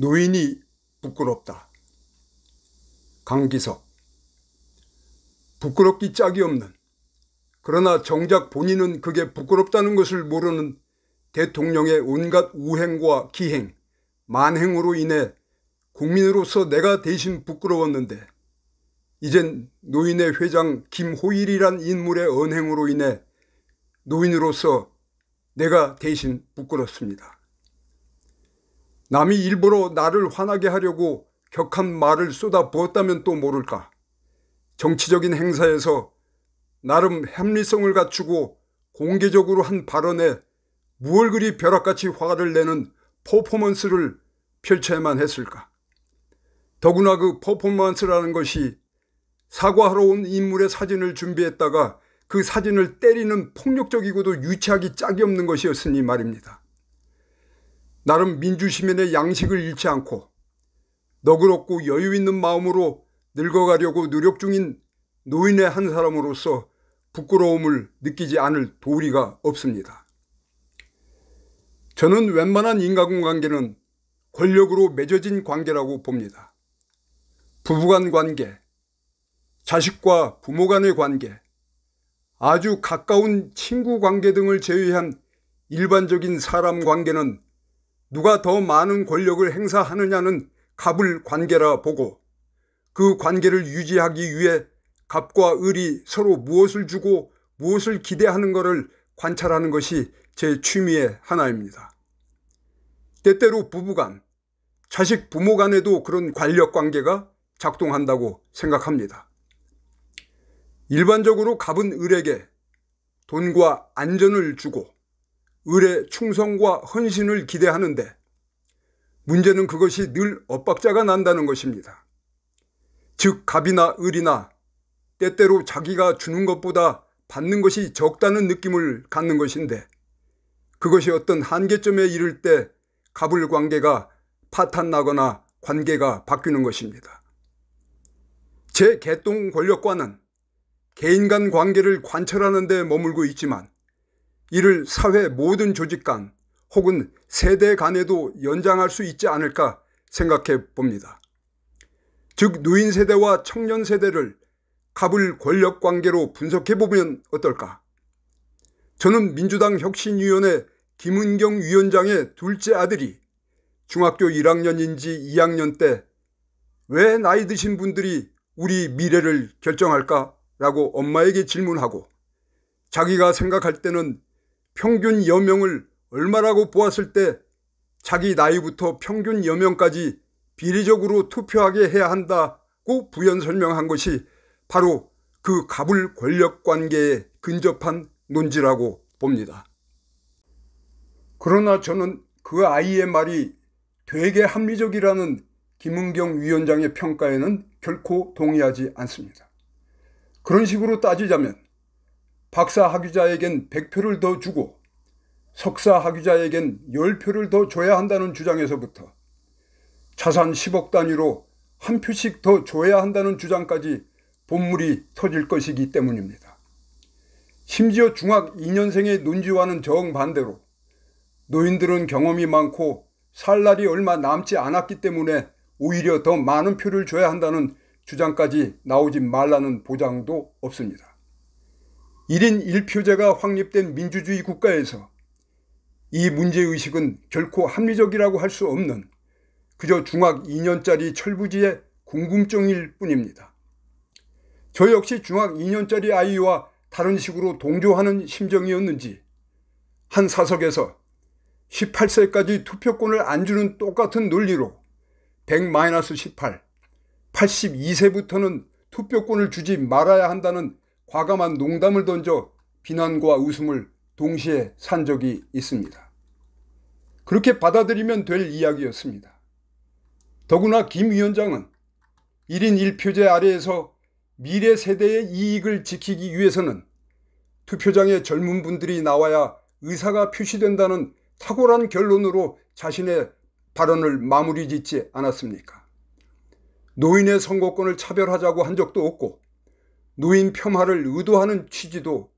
노인이 부끄럽다. 강기석. 부끄럽기 짝이 없는, 그러나 정작 본인은 그게 부끄럽다는 것을 모르는 대통령의 온갖 우행과 기행, 만행으로 인해 국민으로서 내가 대신 부끄러웠는데 이젠 노인의 회장 김호일이란 인물의 언행으로 인해 노인으로서 내가 대신 부끄럽습니다. 남이 일부러 나를 화나게 하려고 격한 말을 쏟아부었다면 또 모를까. 정치적인 행사에서 나름 합리성을 갖추고 공개적으로 한 발언에 무얼 그리 벼락같이 화를 내는 퍼포먼스를 펼쳐야만 했을까. 더구나 그 퍼포먼스라는 것이 사과하러 온 인물의 사진을 준비했다가 그 사진을 때리는 폭력적이고도 유치하기 짝이 없는 것이었으니 말입니다. 나름 민주시민의 양식을 잃지 않고 너그럽고 여유 있는 마음으로 늙어가려고 노력 중인 노인의 한 사람으로서 부끄러움을 느끼지 않을 도리가 없습니다. 저는 웬만한 인간관계는 권력으로 맺어진 관계라고 봅니다. 부부간 관계, 자식과 부모 간의 관계, 아주 가까운 친구 관계 등을 제외한 일반적인 사람 관계는 누가 더 많은 권력을 행사하느냐는 갑을 관계라 보고 그 관계를 유지하기 위해 갑과 을이 서로 무엇을 주고 무엇을 기대하는 것을 관찰하는 것이 제 취미의 하나입니다. 때때로 부부간, 자식 부모 간에도 그런 관력 관계가 작동한다고 생각합니다. 일반적으로 갑은 을에게 돈과 안전을 주고 을의 충성과 헌신을 기대하는데 문제는 그것이 늘 엇박자가 난다는 것입니다. 즉 갑이나 을이나 때때로 자기가 주는 것보다 받는 것이 적다는 느낌을 갖는 것인데 그것이 어떤 한계점에 이를 때 갑을 관계가 파탄나거나 관계가 바뀌는 것입니다. 제 개똥 권력과는 개인 간 관계를 관철하는 데 머물고 있지만 이를 사회 모든 조직 간 혹은 세대 간에도 연장할 수 있지 않을까 생각해 봅니다. 즉 노인 세대와 청년 세대를 갑을 권력 관계로 분석해 보면 어떨까? 저는 민주당 혁신위원회 김은경 위원장의 둘째 아들이 중학교 1학년인지 2학년 때 왜 나이 드신 분들이 우리 미래를 결정할까? 라고 엄마에게 질문하고 자기가 생각할 때는 평균 여명을 얼마라고 보았을 때 자기 나이부터 평균 여명까지 비례적으로 투표하게 해야 한다고 부연 설명한 것이 바로 그 갑을 권력 관계에 근접한 논지라고 봅니다. 그러나 저는 그 아이의 말이 되게 합리적이라는 김은경 위원장의 평가에는 결코 동의하지 않습니다. 그런 식으로 따지자면 박사 학위자에겐 100표를 더 주고 석사 학위자에겐 10표를 더 줘야 한다는 주장에서부터 자산 10억 단위로 한 표씩 더 줘야 한다는 주장까지 본물이 터질 것이기 때문입니다. 심지어 중학 2년생의 논지와는 정반대로 노인들은 경험이 많고 살 날이 얼마 남지 않았기 때문에 오히려 더 많은 표를 줘야 한다는 주장까지 나오지 말라는 보장도 없습니다. 1인 1표제가 확립된 민주주의 국가에서 이 문제의식은 결코 합리적이라고 할 수 없는 그저 중학 2년짜리 철부지의 궁금증일 뿐입니다. 저 역시 중학 2년짜리 아이와 다른 식으로 동조하는 심정이었는지 한 사석에서 18세까지 투표권을 안 주는 똑같은 논리로 100-18, 82세부터는 투표권을 주지 말아야 한다는 과감한 농담을 던져 비난과 웃음을 동시에 산 적이 있습니다. 그렇게 받아들이면 될 이야기였습니다. 더구나 김 위원장은 1인 1표제 아래에서 미래 세대의 이익을 지키기 위해서는 투표장에 젊은 분들이 나와야 의사가 표시된다는 탁월한 결론으로 자신의 발언을 마무리 짓지 않았습니까? 노인의 선거권을 차별하자고 한 적도 없고 노인 폄하를 의도하는 취지도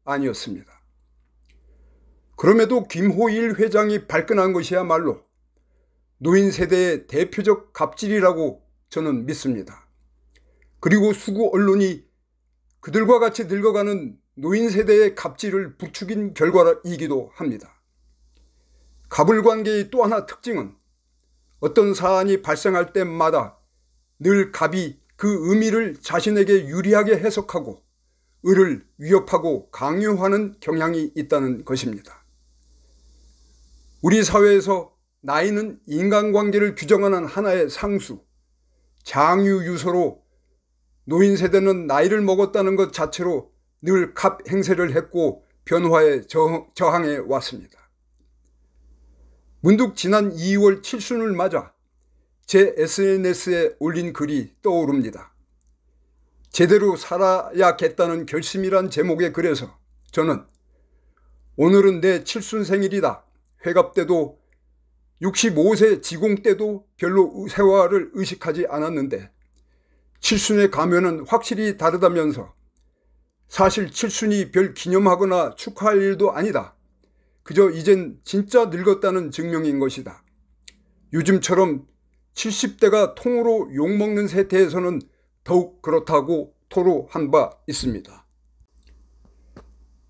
노인 세대의 대표적 갑질이라고 저는 믿습니다. 그리고 수구 언론이 그들과 같이 늙어가는 노인 세대의 갑질을 부추긴 결과이기도 합니다. 갑을관계의 또 하나 특징은 어떤 사안이 발생할 때마다 늘 갑이 그 의미를 자신에게 유리하게 해석하고 을을 위협하고 강요하는 경향이 있다는 것입니다. 우리 사회에서 나이는 인간관계를 규정하는 하나의 상수, 장유유서로 노인 세대는 나이를 먹었다는 것 자체로 늘 갑 행세를 했고 변화에 저항해 왔습니다. 문득 지난 2월 칠순을 맞아 제 SNS에 올린 글이 떠오릅니다. 제대로 살아야겠다는 결심이란 제목의 글에서 저는 오늘은 내 칠순 생일이다. 회갑 때도 65세 지공 때도 별로 세월을 의식하지 않았는데 칠순에 가면은 확실히 다르다면서 사실 칠순이 별 기념하거나 축하할 일도 아니다. 그저 이젠 진짜 늙었다는 증명인 것이다. 요즘처럼 70대가 통으로 욕먹는 세태에서는 더욱 그렇다고 토로한 바 있습니다.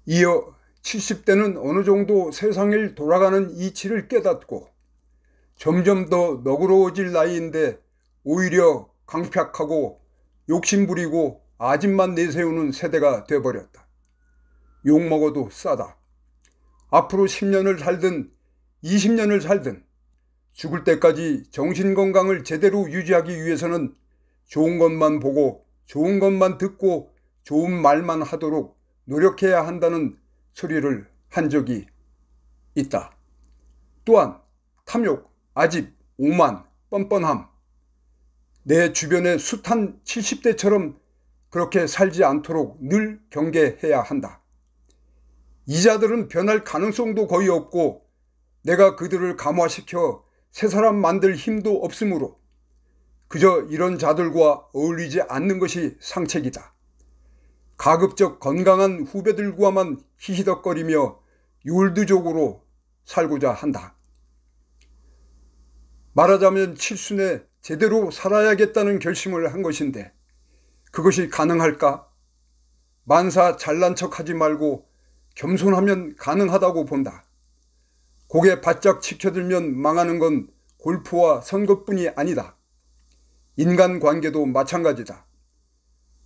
이어 70대는 어느 정도 세상을 돌아가는 이치를 깨닫고 점점 더 너그러워질 나이인데 오히려 강팍하고 욕심부리고 아집만 내세우는 세대가 돼버렸다. 욕먹어도 싸다. 앞으로 10년을 살든 20년을 살든 죽을 때까지 정신건강을 제대로 유지하기 위해서는 좋은 것만 보고 좋은 것만 듣고 좋은 말만 하도록 노력해야 한다는 소리를 한 적이 있다. 또한 탐욕, 아집, 오만, 뻔뻔함, 내 주변의 숱한 70대처럼 그렇게 살지 않도록 늘 경계해야 한다. 이자들은 변할 가능성도 거의 없고 내가 그들을 감화시켜 새 사람 만들 힘도 없으므로 그저 이런 자들과 어울리지 않는 것이 상책이다. 가급적 건강한 후배들과만 히히덕거리며 율두족으로 살고자 한다. 말하자면 칠순에 제대로 살아야겠다는 결심을 한 것인데 그것이 가능할까? 만사 잘난 척하지 말고 겸손하면 가능하다고 본다. 고개 바짝 치켜들면 망하는 건 골프와 선거뿐이 아니다. 인간관계도 마찬가지다.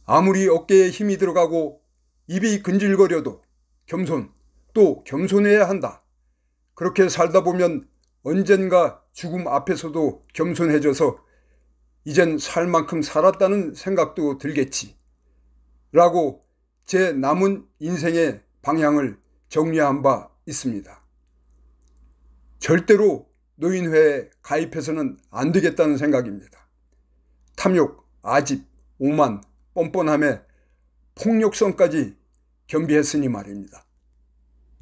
아무리 어깨에 힘이 들어가고 입이 근질거려도 겸손, 또 겸손해야 한다. 그렇게 살다 보면 언젠가 죽음 앞에서도 겸손해져서 이젠 살 만큼 살았다는 생각도 들겠지. 라고 제 남은 인생의 방향을 정리한 바 있습니다. 절대로 노인회에 가입해서는 안 되겠다는 생각입니다. 탐욕, 아집, 오만, 뻔뻔함에 폭력성까지 겸비했으니 말입니다.